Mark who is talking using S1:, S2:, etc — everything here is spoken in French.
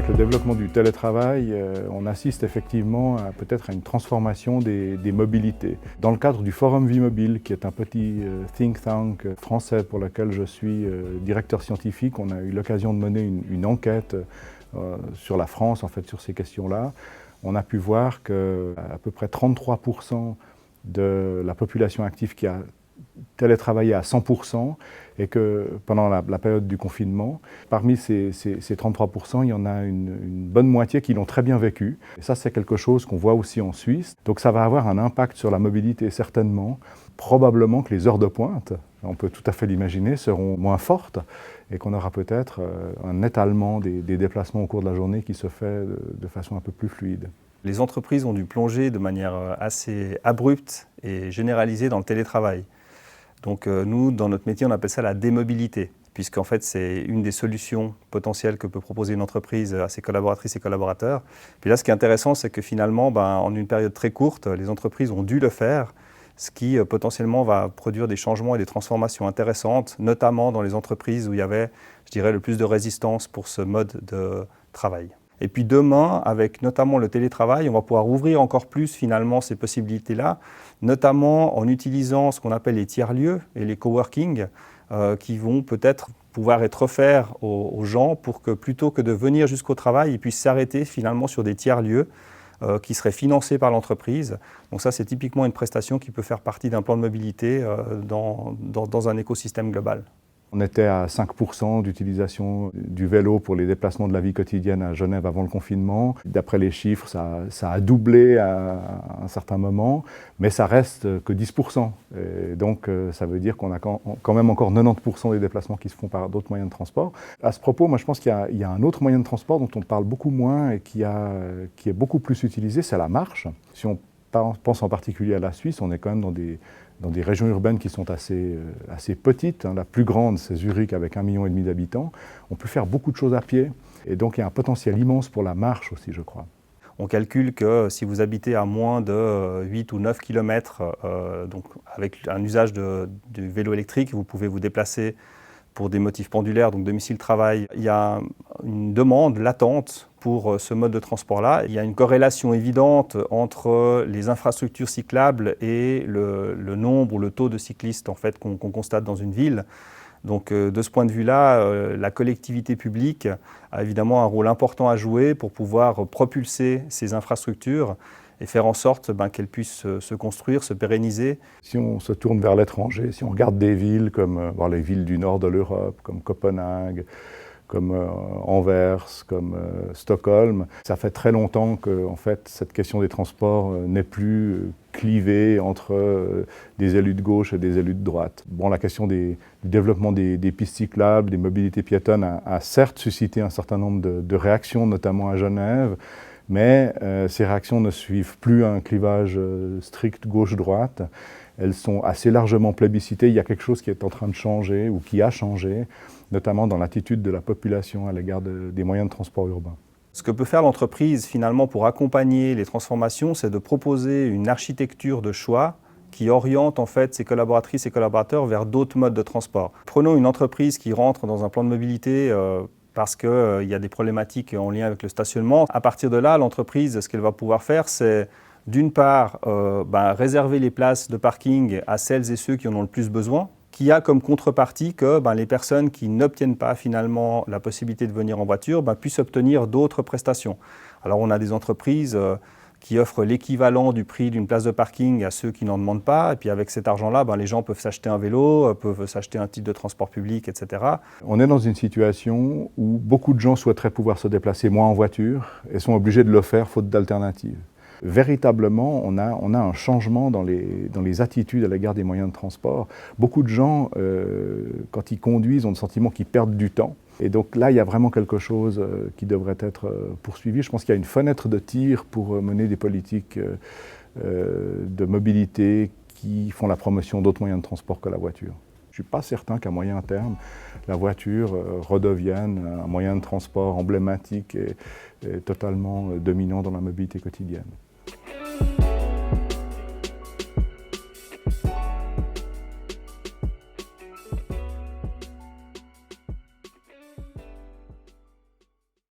S1: Avec le développement du télétravail, on assiste effectivement à peut-être à une transformation des mobilités. Dans le cadre du Forum Vie Mobile, qui est un petit think tank français pour lequel je suis directeur scientifique, on a eu l'occasion de mener une enquête sur la France, en fait, sur ces questions-là. On a pu voir qu'à peu près 33% de la population active qui a télétravaillé à 100%, et que pendant la période du confinement, parmi ces 33%, il y en a une bonne moitié qui l'ont très bien vécu. Et ça, c'est quelque chose qu'on voit aussi en Suisse. Donc ça va avoir un impact sur la mobilité, certainement. Probablement que les heures de pointe, on peut tout à fait l'imaginer, seront moins fortes et qu'on aura peut-être un étalement des déplacements au cours de la journée qui se fait de façon un peu plus fluide.
S2: Les entreprises ont dû plonger de manière assez abrupte et généralisée dans le télétravail. Donc nous, dans notre métier, on appelle ça la démobilité, puisqu'en fait, c'est une des solutions potentielles que peut proposer une entreprise à ses collaboratrices et collaborateurs. Puis là, ce qui est intéressant, c'est que finalement, en une période très courte, les entreprises ont dû le faire, ce qui potentiellement va produire des changements et des transformations intéressantes, notamment dans les entreprises où il y avait, je dirais, le plus de résistance pour ce mode de travail. Et puis demain, avec notamment le télétravail, on va pouvoir ouvrir encore plus finalement ces possibilités-là, notamment en utilisant ce qu'on appelle les tiers-lieux et les coworking, qui vont peut-être pouvoir être offerts aux gens pour que plutôt que de venir jusqu'au travail, ils puissent s'arrêter finalement sur des tiers-lieux qui seraient financés par l'entreprise. Donc ça, c'est typiquement une prestation qui peut faire partie d'un plan de mobilité dans un écosystème global.
S1: On était à 5% d'utilisation du vélo pour les déplacements de la vie quotidienne à Genève avant le confinement. D'après les chiffres, ça a doublé à un certain moment, mais ça reste que 10%. Et donc ça veut dire qu'on a quand même encore 90% des déplacements qui se font par d'autres moyens de transport. À ce propos, moi je pense qu'il y a un autre moyen de transport dont on parle beaucoup moins et qui est beaucoup plus utilisé, c'est la marche. Si on pense en particulier à la Suisse, on est quand même dans des régions urbaines qui sont assez petites. La plus grande, c'est Zurich avec 1,5 million d'habitants. On peut faire beaucoup de choses à pied. Et donc, il y a un potentiel immense pour la marche aussi, je crois.
S2: On calcule que si vous habitez à moins de 8 ou 9 km, donc avec un usage du vélo électrique, vous pouvez vous déplacer pour des motifs pendulaires, donc domicile-travail. Il y a une demande latente pour ce mode de transport-là. Il y a une corrélation évidente entre les infrastructures cyclables et le nombre ou le taux de cyclistes en fait, qu'on constate dans une ville. Donc de ce point de vue-là, la collectivité publique a évidemment un rôle important à jouer pour pouvoir propulser ces infrastructures et faire en sorte qu'elles puissent se construire, se pérenniser.
S1: Si on se tourne vers l'étranger, si on regarde des villes comme les villes du nord de l'Europe, comme Copenhague, comme Anvers, comme Stockholm, ça fait très longtemps que en fait, cette question des transports n'est plus clivée entre des élus de gauche et des élus de droite. Bon, la question du développement des pistes cyclables, des mobilités piétonnes a certes suscité un certain nombre de réactions, notamment à Genève, mais ces réactions ne suivent plus un clivage strict gauche-droite. Elles sont assez largement plébiscitées. Il y a quelque chose qui est en train de changer ou qui a changé, notamment dans l'attitude de la population à l'égard des moyens de transport urbain.
S2: Ce que peut faire l'entreprise finalement pour accompagner les transformations, c'est de proposer une architecture de choix qui oriente en fait ses collaboratrices et collaborateurs vers d'autres modes de transport. Prenons une entreprise qui rentre dans un plan de mobilité parce qu'il y a des problématiques en lien avec le stationnement. À partir de là, l'entreprise, ce qu'elle va pouvoir faire, c'est d'une part réserver les places de parking à celles et ceux qui en ont le plus besoin, qui a comme contrepartie que les personnes qui n'obtiennent pas finalement la possibilité de venir en voiture puissent obtenir d'autres prestations. Alors on a des entreprises qui offrent l'équivalent du prix d'une place de parking à ceux qui n'en demandent pas. Et puis avec cet argent-là, les gens peuvent s'acheter un vélo, peuvent s'acheter un titre de transport public, etc.
S1: On est dans une situation où beaucoup de gens souhaiteraient pouvoir se déplacer moins en voiture et sont obligés de le faire faute d'alternative. Véritablement, on a un changement dans les attitudes à l'égard des moyens de transport. Beaucoup de gens, quand ils conduisent, ont le sentiment qu'ils perdent du temps. Et donc là, il y a vraiment quelque chose qui devrait être poursuivi. Je pense qu'il y a une fenêtre de tir pour mener des politiques de mobilité qui font la promotion d'autres moyens de transport que la voiture. Je ne suis pas certain qu'à moyen terme, la voiture redevienne un moyen de transport emblématique et totalement dominant dans la mobilité quotidienne.